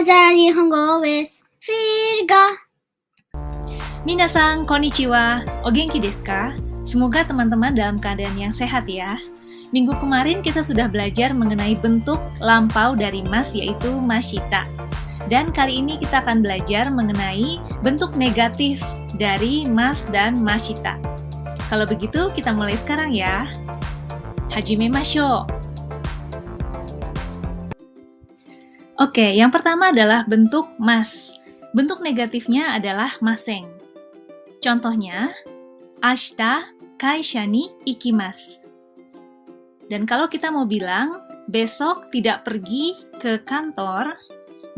Belajar Nihongo with Virga. Minasan, konnichiwa. O genki desu ka? Semoga teman-teman dalam keadaan yang sehat ya. Minggu kemarin kita sudah belajar mengenai bentuk lampau dari mas, yaitu mashita. Dan kali ini kita akan belajar mengenai bentuk negatif dari mas dan mashita. Kalau begitu kita mulai sekarang ya. Hajimemashou. Oke, yang pertama adalah bentuk mas. Bentuk negatifnya adalah maseng. Contohnya, ashita kaisha ni ikimasu. Dan kalau kita mau bilang besok tidak pergi ke kantor,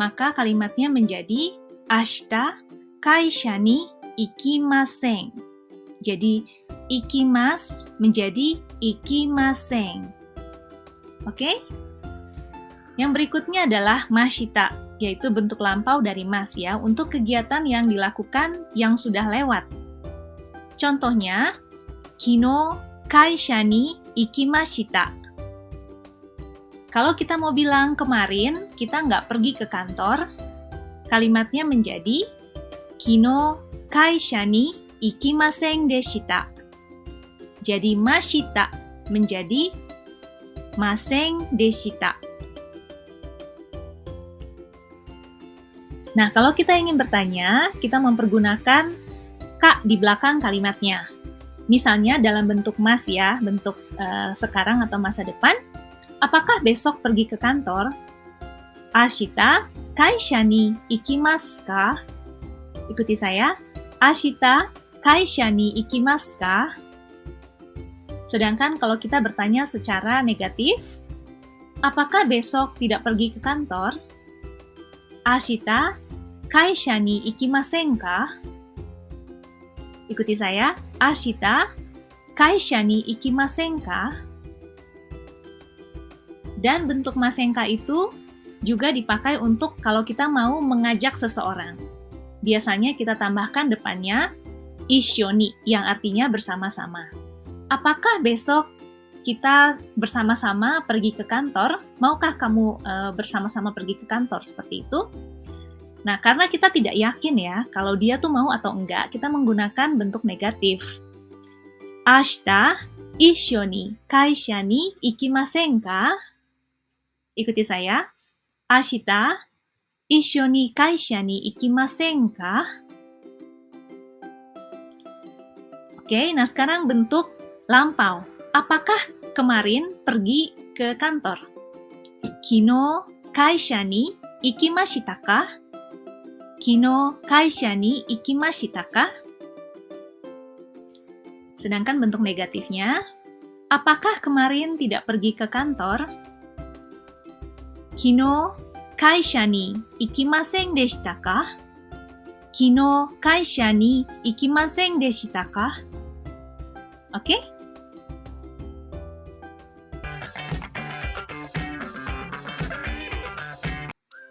maka kalimatnya menjadi ashita kaisha ni ikimasen. Jadi ikimasu menjadi ikimasen. Oke? Yang berikutnya adalah mashita, yaitu bentuk lampau dari mas ya, untuk kegiatan yang dilakukan yang sudah lewat. Contohnya, kino kaisha ni ikimashita. Kalau kita mau bilang kemarin kita nggak pergi ke kantor, kalimatnya menjadi kino kaisha ni ikimasen deshita. Jadi mashita menjadi masen deshita. Nah, kalau kita ingin bertanya, kita mempergunakan ka di belakang kalimatnya. Misalnya dalam bentuk mas ya, bentuk sekarang atau masa depan. Apakah besok pergi ke kantor? Ashita kaisha ni ikimasu ka? Ikuti saya. Ashita kaisha ni ikimasu ka? Sedangkan kalau kita bertanya secara negatif, apakah besok tidak pergi ke kantor? Ashita kaisha ni ikimasen ka? Ikuti saya. Ashita kaisha ni ikimasen ka? Dan bentuk masenka itu juga dipakai untuk kalau kita mau mengajak seseorang. Biasanya kita tambahkan depannya ishoni, yang artinya bersama-sama. Apakah besok kita bersama-sama pergi ke kantor? Maukah kamu bersama-sama pergi ke kantor? Seperti itu. Nah, karena kita tidak yakin ya, kalau dia tuh mau atau enggak, kita menggunakan bentuk negatif. Ashita issho ni kaisha ni ikimasen ka? Ikuti saya. Ashita issho ni kaisha ni ikimasen ka? Oke, nah sekarang bentuk lampau. Apakah kemarin pergi ke kantor? Kino kaisha ni ikimashita ka? Kino kaisha ni ikimashita ka? Sedangkan bentuk negatifnya, apakah kemarin tidak pergi ke kantor? Kino kaisha ni ikimasen deshita ka? Kino kaisha ni ikimasen deshita ka? Oke?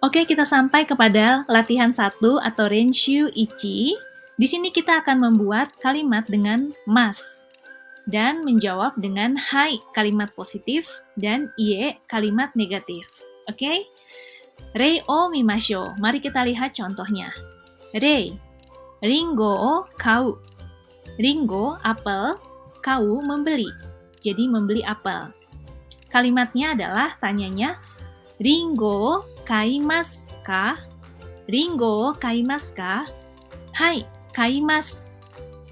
Oke, kita sampai kepada latihan 1 atau renshu ichi. Di sini kita akan membuat kalimat dengan mas dan menjawab dengan hai, kalimat positif, dan ie, kalimat negatif. Oke? Rei o mimashou. Mari kita lihat contohnya. Rei, ringo o kau. Ringo, apel, kau, membeli. Jadi membeli apel. Kalimatnya adalah tanyanya, ringo kaimasu ka? Ringo kaimasu ka? Hai, kaimasu.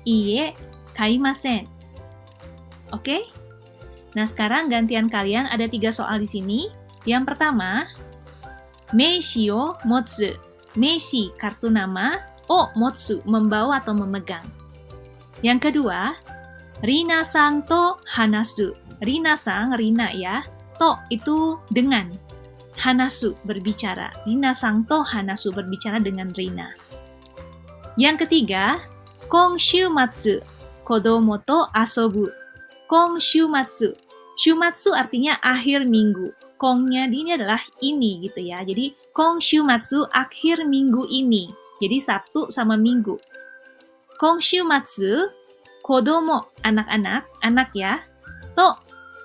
Iie, kaimasen. Oke? Nah, sekarang gantian kalian, ada 3 soal di sini. Yang pertama, meishi o motsu. Meishi, kartu nama, o motsu, membawa atau memegang. Yang kedua, rina-san to hanasu. Rina-san, rina ya. To itu dengan. Hanasu, berbicara. Rina-san to hanasu, berbicara dengan Rina. Yang ketiga, konshumatsu, kodomo to asobu. Konshumatsu. Shumatsu artinya akhir minggu. Kongnya ini adalah ini gitu ya. Jadi konshumatsu, akhir minggu ini. Jadi Sabtu sama Minggu. Konshumatsu, kodomo, anak-anak, anak ya. To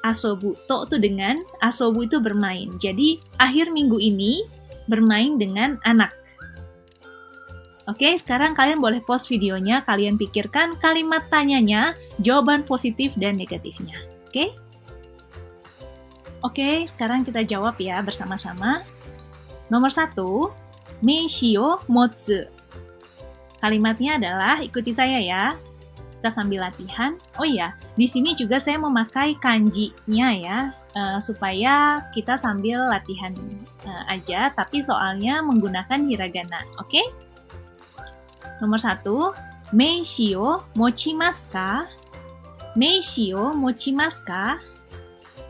asobu. To itu dengan, asobu itu bermain. Jadi, akhir minggu ini, bermain dengan anak. Oke, sekarang kalian boleh pause videonya, kalian pikirkan kalimat tanyanya, jawaban positif dan negatifnya. Oke? Oke, sekarang kita jawab ya bersama-sama. Nomor 1, meishi o motsu. Kalimatnya adalah, ikuti saya ya. Kita sambil latihan. Oh iya, di sini juga saya memakai kanji-nya ya, supaya kita sambil latihan aja, tapi soalnya menggunakan hiragana. Oke? Nomor 1, meishi o mochimasu ka? Meishi o mochimasu ka?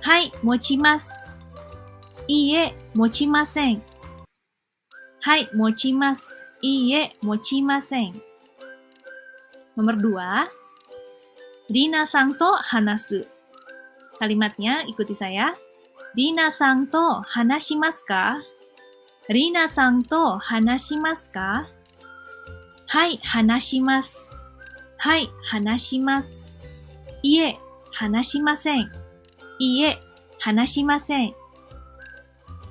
Hai, mochimasu. Iie, mochimasen. Hai, mochimasu. Iie, mochimasen. Nomor 2, Rina-san to hanasu. Kalimatnya ikuti saya. Rina-san to hanashimasu ka? Rina-san to hanashimasu ka? Hai, hanashimasu. Hai, hanashimasu. Iie, hanashimasen. Iie, hanashimasen.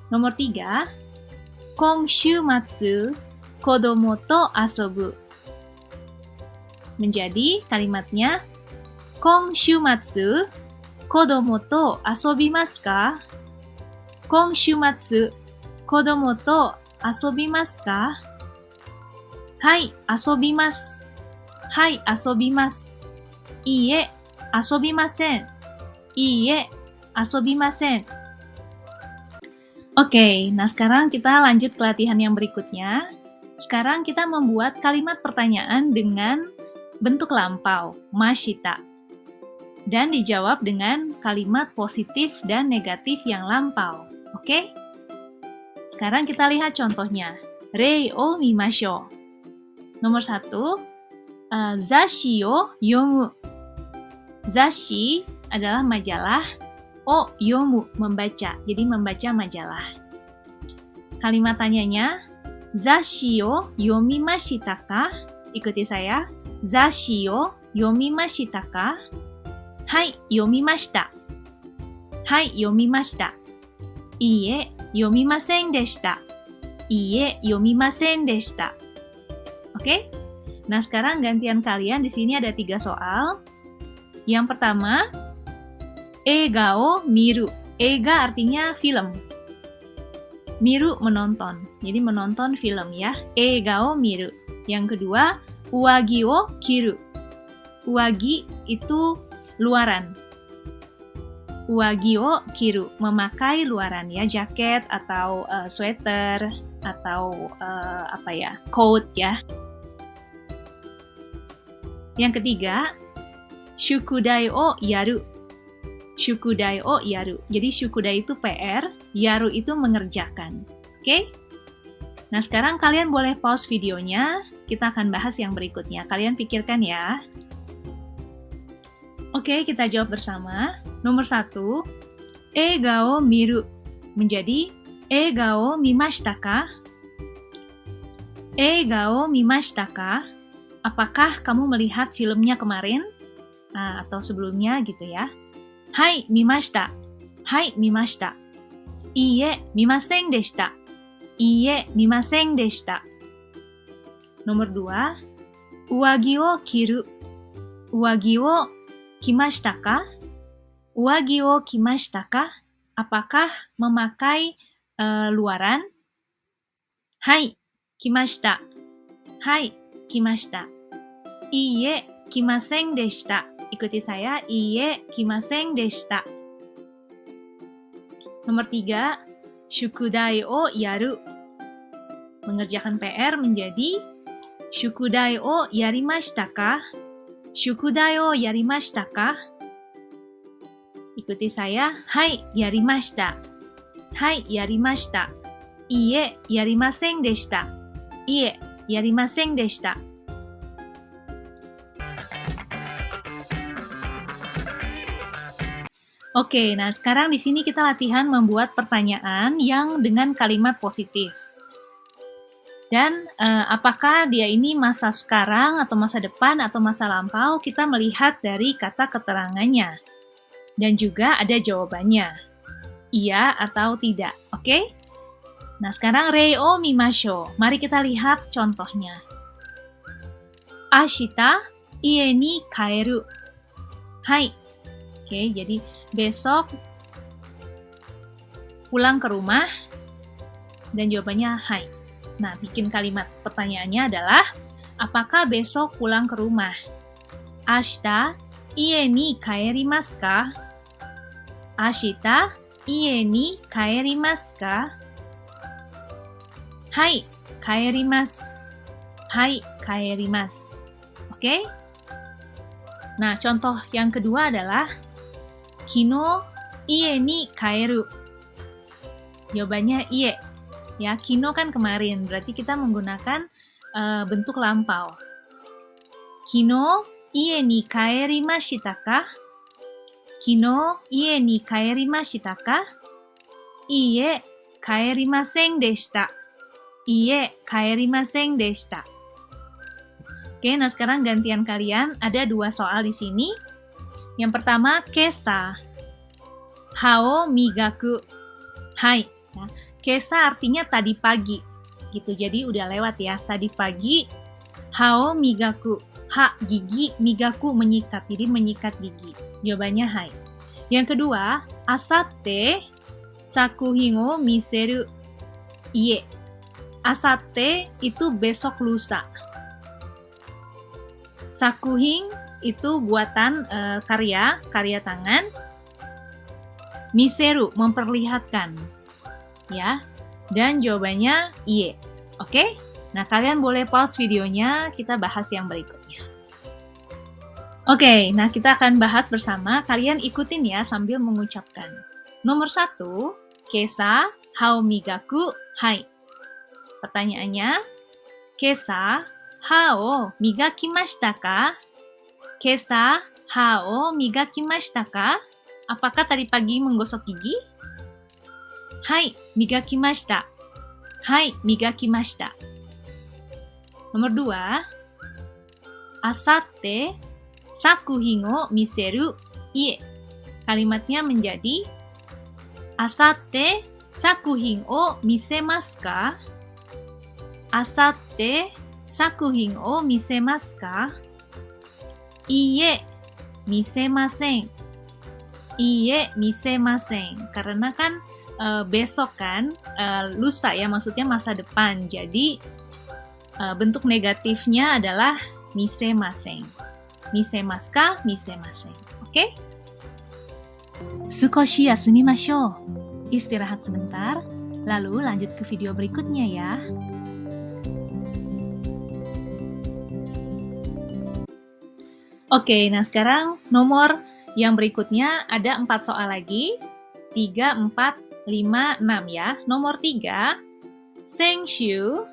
Nomor 3, konshumatsu kodomo to asobu. Menjadi kalimatnya, konshumatsu kodomo to asobimasu ka? Konshumatsu kodomo to asobimasu ka? Hai, asobimasu. Hai, asobimasu. Iie, asobimasen. Iie, asobimasen. Oke, nah sekarang kita lanjut ke latihan yang berikutnya. Sekarang kita membuat kalimat pertanyaan dengan bentuk lampau, mashita. Dan dijawab dengan kalimat positif dan negatif yang lampau. Oke? Sekarang kita lihat contohnya. Rei o mimashou. Nomor 1, zashi o yomu. Zashi adalah majalah, o yomu membaca, jadi membaca majalah. Kalimat tanyanya, zashi o yomimashita ka? Ikuti saya. Zashi o yomimashita ka? Hai, yomimashita. Hai, yomimashita. Iie, yomimasen deshita. Iie, yomimasen deshita. Oke? Nah, sekarang gantian kalian. Di sini ada 3 soal. Yang pertama, eiga o miru. Eiga artinya film. Miru menonton. Jadi menonton film ya. Eiga o miru. Yang kedua, uwagi o kiru. Uwagi itu luaran. Uwagi o kiru, memakai luaran ya, jaket atau sweater atau coat ya. Yang ketiga, shukudai o yaru. Shukudai o yaru. Jadi shukudai itu PR, yaru itu mengerjakan. Oke? Nah, sekarang kalian boleh pause videonya. Kita akan bahas yang berikutnya. Kalian pikirkan ya. Oke, kita jawab bersama. Nomor 1, eiga o miru. Menjadi, eiga o mimashita ka? Eiga o mimashita ka? Apakah kamu melihat filmnya kemarin? Nah, atau sebelumnya gitu ya. Hai, mimashita. Hai, mimashita. Iie, mimasen deshita. Iie, mimasen deshita. Nomor 2, uwagi o kiru. Uwagi o kimashita ka? Uwagi o kimashita ka? Apakah memakai luaran? Hai, kimashita. Hai, kimashita. Iie, kimasen deshita. Ikuti saya. Iie, kimasen deshita. Nomor 3, shukudai o yaru. Mengerjakan PR menjadi shukudai o yarimashita ka? Shukudai o yarimashita ka? Ikuti saya. Hai, yarimashita. Hai, yarimashita. Iie, yarimasen deshita. Iie, yarimasen deshita. Oke, nah sekarang di sini kita latihan membuat pertanyaan yang dengan kalimat positif. Dan apakah dia ini masa sekarang atau masa depan atau masa lampau, kita melihat dari kata keterangannya. Dan juga ada jawabannya. Iya atau tidak, oke? Nah, sekarang rei o mimashou. Mari kita lihat contohnya. Ashita ie ni kaeru. Hai. Oke, jadi besok pulang ke rumah dan jawabannya hai. Nah, bikin kalimat pertanyaannya adalah apakah besok pulang ke rumah? Ashita ie ni kaerimasu ka? Ashita ie ni kaerimasu ka? Hai, kaerimasu. Hai, kaerimasu. Oke? Nah, contoh yang kedua adalah kino ie ni kaeru. Jawabannya ie. Ya, kino kan kemarin, berarti kita menggunakan bentuk lampau. Kino ie ni kaerimashita ka? Kino ie ni kaerimashita ka? Iie, kaerimasen deshita. Iie, kaerimasen deshita. Oke, nah sekarang gantian kalian. Ada 2 soal di sini. Yang pertama, kesa. Hao migaku. Hai. Nah, kesa artinya tadi pagi. Gitu, jadi udah lewat ya. Tadi pagi, hao migaku. Ha, gigi, migaku, menyikat. Jadi menyikat gigi. Jawabannya hai. Yang kedua, asatte sakuhin o miseru. Iye. Asatte itu besok lusa. Sakuhin itu buatan karya tangan. Miseru, memperlihatkan. Ya. Dan jawabannya iye. Oke? Nah, kalian boleh pause videonya, kita bahas yang berikutnya. Oke, nah kita akan bahas bersama. Kalian ikutin ya sambil mengucapkan. Nomor 1, kesa hao migaku hai. Pertanyaannya, kesa hao migakimashita ka? Kesa hao migakimashita ka? Apakah tadi pagi menggosok gigi? Hai, migakimashita. Hai, migakimashita. Nomor 2, asatte sakuhin o miseru iye. Kalimatnya menjadi asatte sakuhin o misemasu ka? Asatte sakuhin o misemasu ka? Iie, misemasen. Iie, misemasen. Karena kan besok kan, lusa ya, maksudnya masa depan. Jadi bentuk negatifnya adalah misemasen. Misemasu ka? Misemasen. Oke? Sukoshi yasumimashou. Istirahat sebentar, lalu lanjut ke video berikutnya ya. Oke, nah sekarang nomor yang berikutnya ada 4 soal lagi. 3, 4, 5, 6 ya. Nomor 3, Senshu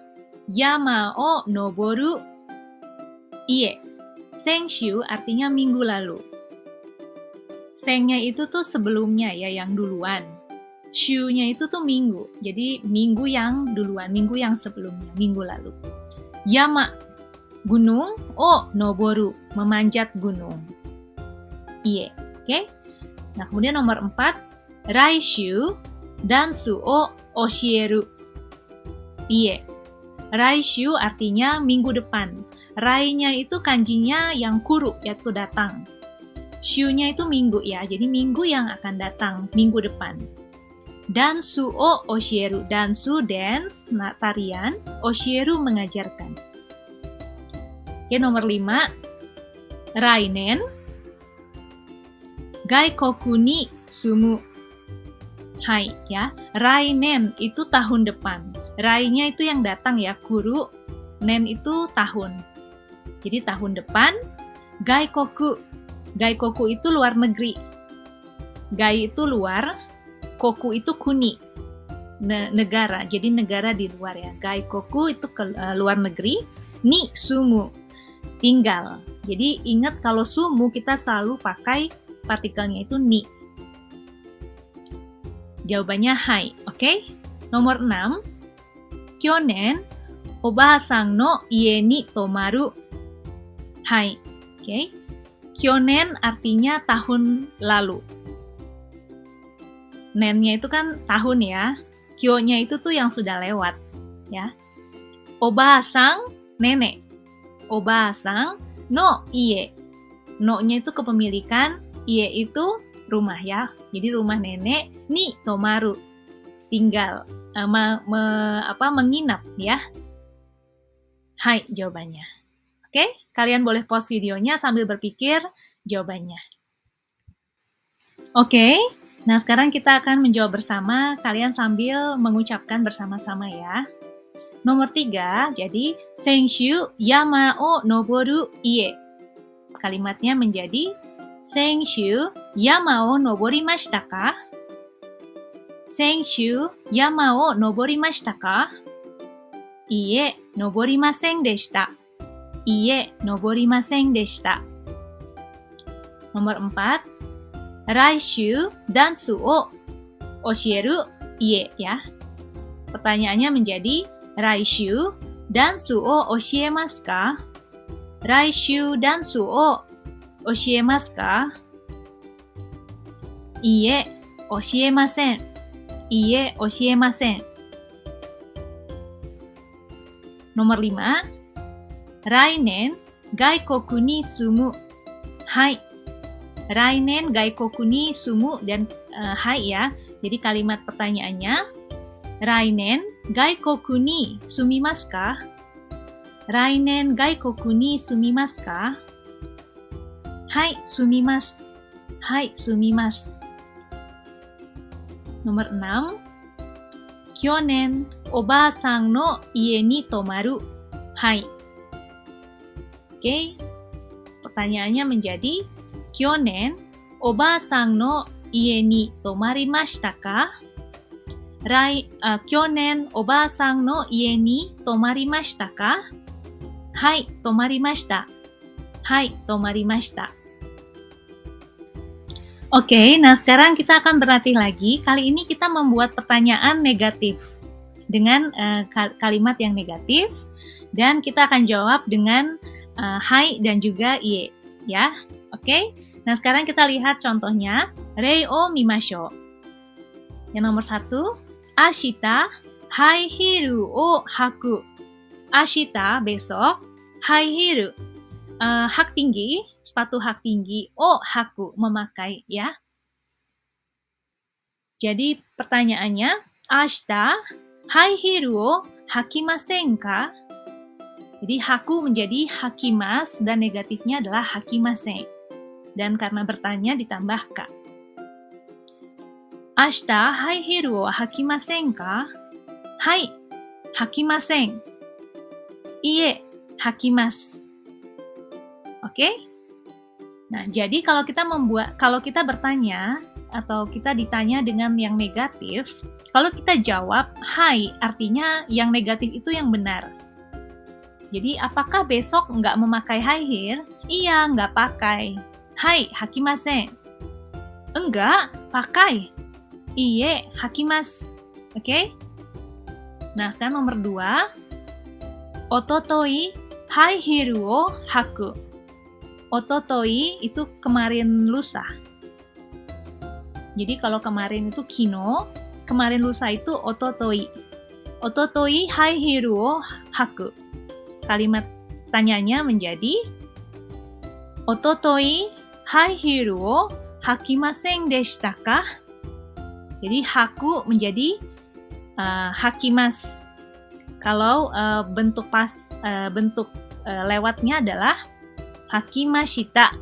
yama o noboru iye. Senshu artinya minggu lalu. Sengnya itu tuh sebelumnya ya, yang duluan. Shu-nya itu tuh minggu. Jadi minggu yang duluan, minggu yang sebelumnya, minggu lalu. Yama, gunung, o noboru, memanjat gunung. Iye, oke? Nah, kemudian nomor 4, raishu dansu o oshieru. Iye. Raishu artinya minggu depan. Rai-nya itu kanjinya yang kuru, yaitu datang. Shu-nya itu minggu ya, jadi minggu yang akan datang, minggu depan. Dansu o oshieru. Dansu, dance, tarian. Oshieru, mengajarkan. Oke, nomor 5. Rainen gaikoku ni sumu. Hai ya. Rainen itu tahun depan. Rai-nya itu yang datang ya, kuru. Nen itu tahun. Jadi tahun depan. Gaikoku. Gaikoku itu luar negeri. Gai itu luar. Koku itu kuni. Negara. Jadi negara di luar ya. Gaikoku itu ke luar negeri. Ni sumu. Tinggal. Jadi ingat kalau sumu kita selalu pakai partikelnya itu ni. Jawabannya hai. Oke? Nomor 6. Kyonen oba-san no ie ni tomaru. Hai. Oke? Kyonen artinya tahun lalu. Nennya itu kan tahun ya. Kyo-nya itu tuh yang sudah lewat, ya. Oba-sang, nenek. Oba-sang no ie. No-nya itu kepemilikan, ie itu rumah ya. Jadi rumah nenek ni tomaru. Tinggal, menginap ya. Hai jawabannya. Oke, kalian boleh pause videonya sambil berpikir jawabannya. Oke, nah sekarang kita akan menjawab bersama, kalian sambil mengucapkan bersama-sama ya. Nomor 3, jadi Senshu yama o noboru ie. Kalimatnya menjadi Senshu yama o noborimashita ka? Senshu yama o noborimashita ka? Iie, noborimasen deshita. Iie, noborimasen deshita. Nomor 4, Raishu dansu o oshieru ie ya. Pertanyaannya menjadi Raishu dansu o oshiemasu ka? Raishu dansu o oshiemasu ka? Iie, oshiemasen. Iie, oshiemasen. Nomor 5, Rainen gaikoku ni sumu. Hai. Rainen gaikoku ni sumu dan hai ya. Jadi kalimat pertanyaannya Rainen gaikoku ni sumimasu ka? Rainen gaikoku ni sumimasu ka? Hai, sumimasu. Hai, sumimasu. Nomor 6, Kyonen oba-san no ie ni tomaru. Hai. Oke. Pertanyaannya menjadi Kyonen oba-san no ie ni tomarimashita ka? Kyonen oba-san no ie ni tomarimashita ka? Hai, tomarimashita. Hai, tomarimashita. Oke, nah sekarang kita akan berlatih lagi. Kali ini kita membuat pertanyaan negatif dengan kalimat yang negatif dan kita akan jawab dengan hai dan juga ie ya. Oke. Nah, sekarang kita lihat contohnya. Rei o mimashou. Yang nomor 1, ashita high heel o haku. Ashita besok high heel hak tinggi, sepatu hak tinggi o haku memakai ya. Jadi pertanyaannya, ashita high heel o hakimasen ka? Jadi haku menjadi hakimas dan negatifnya adalah hakimasen. Dan karena bertanya ditambah ka. Ashita high heel o hakimasen ka? Hai, hakimasen. Iie, hakimasu. Oke? Nah, jadi kalau kita bertanya atau kita ditanya dengan yang negatif, kalau kita jawab hai, artinya yang negatif itu yang benar. Jadi, apakah besok nggak memakai high heel? Iya, nggak pakai. Hai, hakimasen. Enggak, pakai. Iie, hakimasu. Oke? Nah, sekarang nomor 2. Ototoi, high heel o haku. Ototoi itu kemarin lusa. Jadi, kalau kemarin itu kino, kemarin lusa itu ototoi. Ototoi, high heel o haku. Kalimat tanyanya menjadi Ototoi high heel o hakimasen deshita ka? Jadi haku menjadi hakimasu. Kalau bentuk lewatnya adalah hakimashita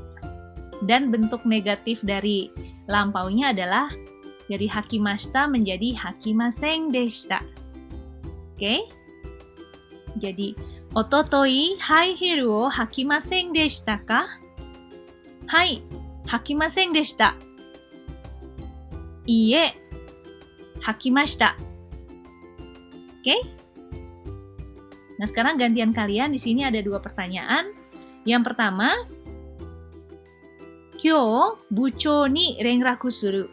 dan bentuk negatif dari lampaunya adalah dari hakimashita menjadi hakimasen deshita. Oke? Jadi Ototoi high heel o hakimasen deshita ka? Hai, hakimasen deshita. Iie, hakimashita. Oke? Nah, sekarang gantian kalian. Di sini ada 2 pertanyaan. Yang pertama, Kyou buchou ni renraku suru.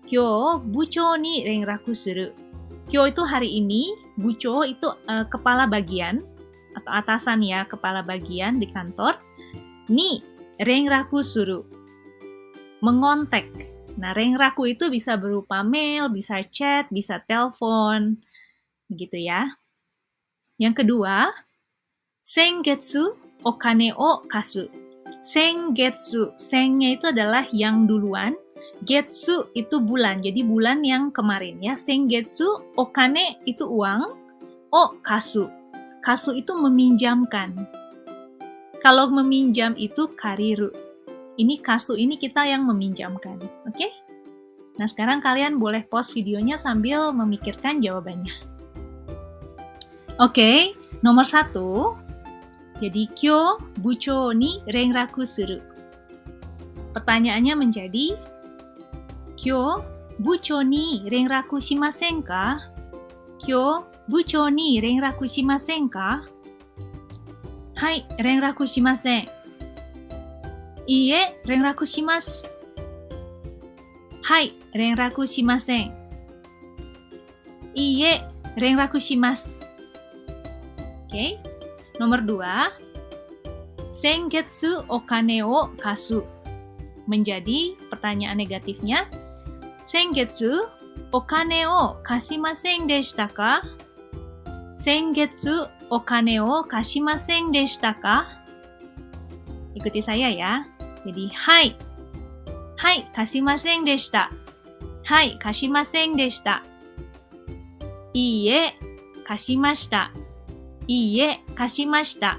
Kyou buchou ni renraku suru. Kyou itu hari ini, buchou itu kepala bagian atau atasan ya, kepala bagian di kantor. Ni renraku suru. Mengontek. Nah, renraku itu bisa berupa mail, bisa chat, bisa telepon, begitu ya. Yang kedua, sengetsu okane o kasu. Sengetsu, sengnya itu adalah yang duluan, getsu itu bulan, jadi bulan yang kemarin ya. Sengetsu, okane itu uang, o kasu. Kasu itu meminjamkan. Kalau meminjam itu kariru. Ini kasu, ini kita yang meminjamkan. Oke? Nah, sekarang kalian boleh pause videonya sambil memikirkan jawabannya. Oke, nomor 1. Jadi, kyo bucho ni renraku suru. Pertanyaannya menjadi, kyo bucho ni renraku shimasen ka? Kyo bucho ni renraku shimasen ka? Hai, renraku shimasen. Iie, renraku shimasu. Hai, renraku shimasen. Iie, renraku shimasu. Oke. Nomor 2. Sengetsu okane o kasu. Menjadi pertanyaan negatifnya, sengetsu okane o kashimasen deshita ka? Sengetsu okane o kashimasen deshita ka? Ikuti saya ya. Jadi, hai. Hai, kashimasen deshita. Hai, kashimasen deshita. Iie, kashimashita. Iie, kashimashita.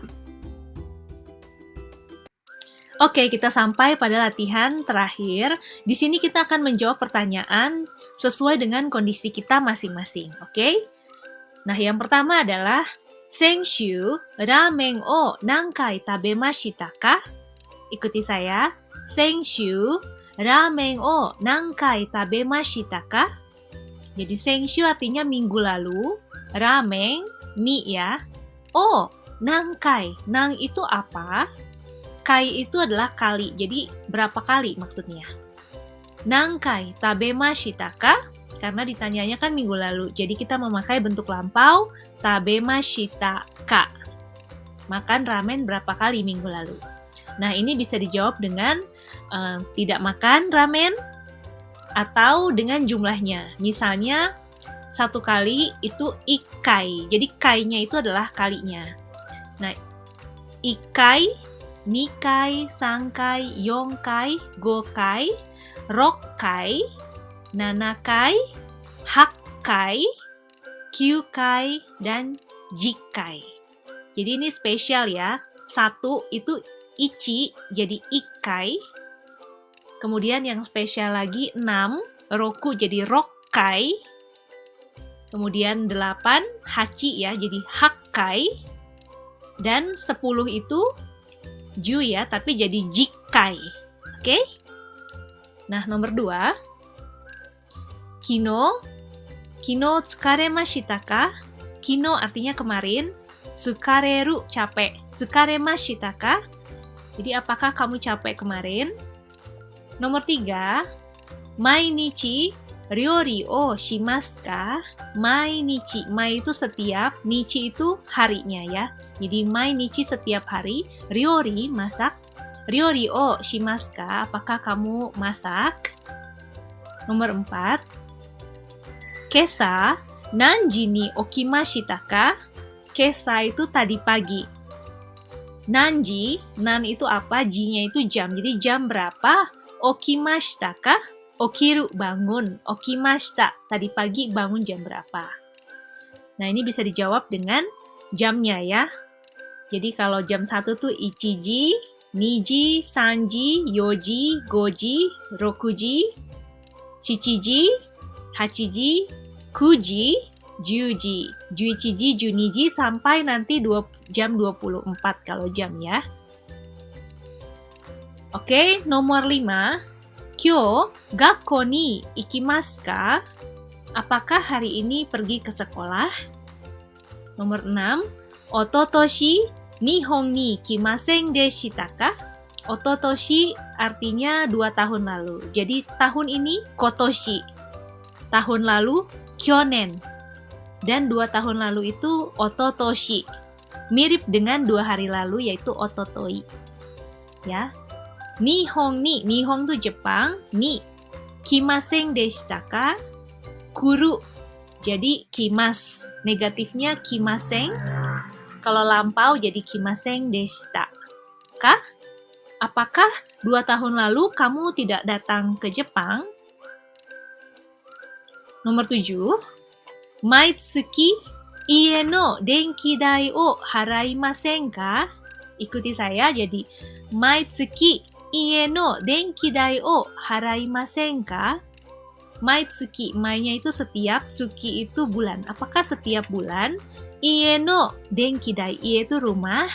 Oke, kita sampai pada latihan terakhir. Di sini kita akan menjawab pertanyaan sesuai dengan kondisi kita masing-masing. Oke? Nah, yang pertama adalah Senshu, ramen o nankai tabemashita ka? Ikuti saya. Senshu, ramen o nankai tabemashita ka? Jadi senshu artinya minggu lalu, ramen, mie ya. Oh, nangkai. Nang itu apa? Kai itu adalah kali. Jadi berapa kali maksudnya? Nangkai tabemashita ka? Karena ditanyanya kan minggu lalu. Jadi kita memakai bentuk lampau tabemashita ka. Makan ramen berapa kali minggu lalu? Nah, ini bisa dijawab dengan tidak makan ramen atau dengan jumlahnya. Misalnya, 1 kali itu ikai. Jadi kai-nya itu adalah kalinya. Nah, ikai, nikai, sangkai, yongkai, gokai, rokkai, nanakai, hakkai, kyukai, dan jikai. Jadi ini spesial ya. 1 itu ichi, jadi ikai. Kemudian yang spesial lagi 6, roku jadi rokkai. Kemudian 8, hachi ya, jadi hakkai. Dan 10 itu ju ya, tapi jadi jikai. Oke? Nah, nomor 2. Kino tsukaremashita ka? Kino artinya kemarin. Tsukareru, capek. Tsukaremashita ka? Jadi apakah kamu capek kemarin? Nomor 3. Mainichi ryori o shimasu ka? Mainichi, mai itu setiap, nichi itu harinya ya. Jadi mainichi setiap hari, ryori masak, ryori o shimasu ka? Apakah kamu masak? Nomor 4. Kesa nanji ni okimashita ka? Kesa itu tadi pagi. Nanji, nan itu apa? Ji-nya itu jam. Jadi jam berapa? Okimashita ka? Okiru, bangun. Okimashita, tadi pagi bangun jam berapa? Nah, ini bisa dijawab dengan jamnya ya. Jadi kalau jam 1 tuh ichiji, niji, sanji, yoji, goji, rokuji, shichiji, hachiji, kuji, juji, juichiji, juniji, sampai nanti jam 24 kalau jam ya. Oke, nomor 5. Kyo, gakko ni ikimasu ka? Apakah hari ini pergi ke sekolah? Nomor 6. Ototoshi, nihon ni kimasen deshita ka? Ototoshi artinya 2 tahun lalu. Jadi tahun ini kotoshi. Tahun lalu kyonen. Dan 2 tahun lalu itu ototoshi. Mirip dengan 2 hari lalu yaitu ototoi. Ya. Nihon ni, Nihon tuh Jepang, ni kimaseng deshita ka? Kuru. Jadi kimas. Negatifnya kimaseng. Kalau lampau jadi kimaseng deshita ka? Apakah 2 tahun lalu kamu tidak datang ke Jepang? Nomor 7. Maitsuki ie no denki dai o haraimasen ka? Ikuti saya, jadi maitsuki ie no denki dai o haraimasen ka? Maitsuki, mai-nya itu setiap, suki itu bulan. Apakah setiap bulan? Ie no denki dai, ie itu rumah,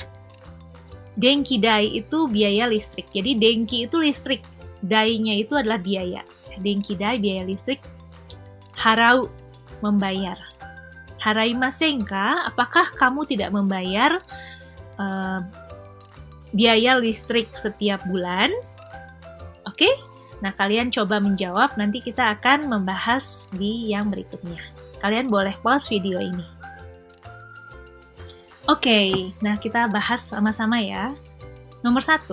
denki dai itu biaya listrik. Jadi denki itu listrik, dai-nya itu adalah biaya. Denki dai biaya listrik, harau membayar. Haraimasen ka? Apakah kamu tidak membayar biaya listrik setiap bulan? Oke? Nah, kalian coba menjawab, nanti kita akan membahas di yang berikutnya. Kalian boleh pause video ini. Oke, nah kita bahas sama-sama ya. Nomor 1,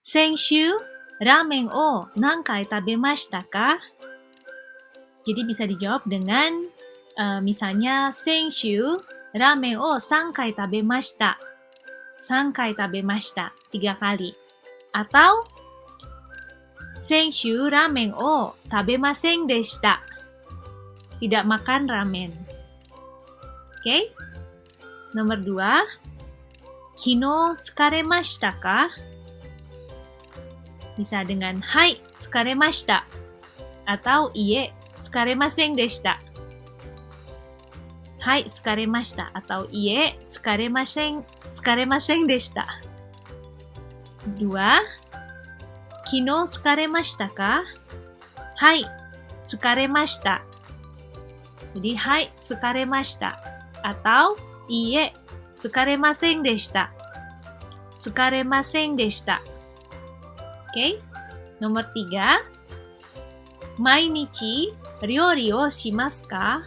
Senshu, ramen o nankai tabemashita ka? Jadi bisa dijawab dengan misalnya Senshu, ramen o 3 kai tabemashita. 3 kai tabemashita, 3 kali. Atau Senshu ramen o tabemasen deshita. Tidak makan ramen. Oke? Nomor 2. Kino tsukaremashita ka? Bisa dengan hai tsukaremashita atau iie tsukaremasen deshita. Hai tsukaremashita atau iie tsukaremasen deshita. 2. Kino tsukaremashita ka? Hai, tsukaremashita. Jadi, hai, tsukaremashita. Atau, iie, tsukaremasen deshita. Tsukaremasen deshita. Oke. Nomor 3. Mainichi, ryori o shimasu ka?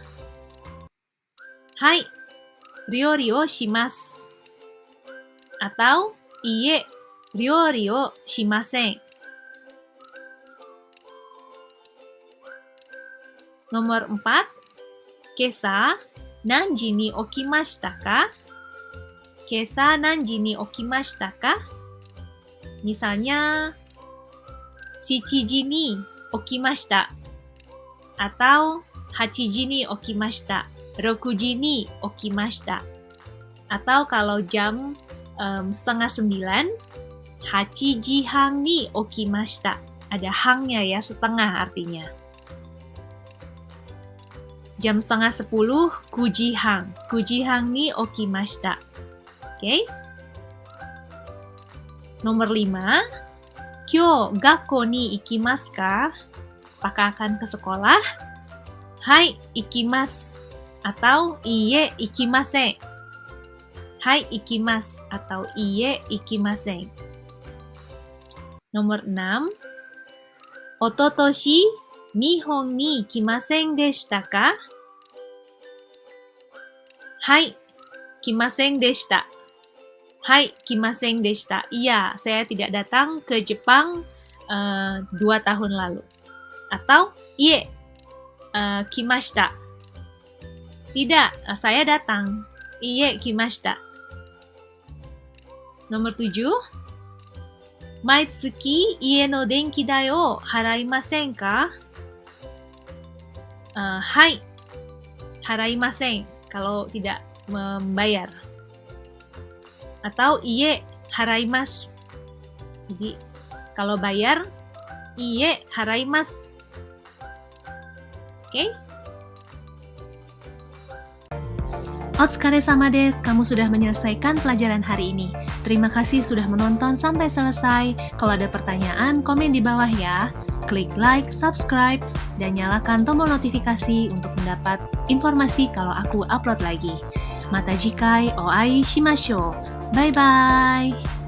Hai, ryori o shimasu. Atau, iie, ryori o shimasen. Nomor 4. Kesa, nanji ni okimashita ka? Kesa nanji ni okimashita ka? Misalnya, 7 ji ni okimashita. Atau, 8 ji ni okimashita. 6 ji ni okimashita. Atau kalau jam 8:30, 8 ji hang ni okimashita. Ada hangnya ya, setengah artinya. Jam 9:30, 9 ji hang. 9 ji hang ni okimashita. Oke. Nomor 5. Kyou gakko ni ikimasu ka? Apakah akan ke sekolah? Hai, ikimasu. Atau iie ikimasen. Hai, ikimasu. Atau iie ikimasen. Nomor 6. Ototoshi, Nihon ni kimasen deshita ka? Hai, kimasen deshita. Hai, kimasen deshita. Iya, saya tidak datang ke Jepang 2 tahun lalu. Atau, iie, kimashita. Tidak, saya datang. Iie, kimashita. Nomor 7. Maitsuki ie no denki dai o haraimasen ka? Hai, haraimasen. Kalau tidak membayar. Atau iie haraimasu. Jadi kalau bayar iie haraimasu. Oke? Otsukaresama desu, kamu sudah menyelesaikan pelajaran hari ini. Terima kasih sudah menonton sampai selesai. Kalau ada pertanyaan, komen di bawah ya. Klik like, subscribe, dan nyalakan tombol notifikasi untuk mendapat informasi kalau aku upload lagi. Mata jikai o ai shimashou. Bye-bye!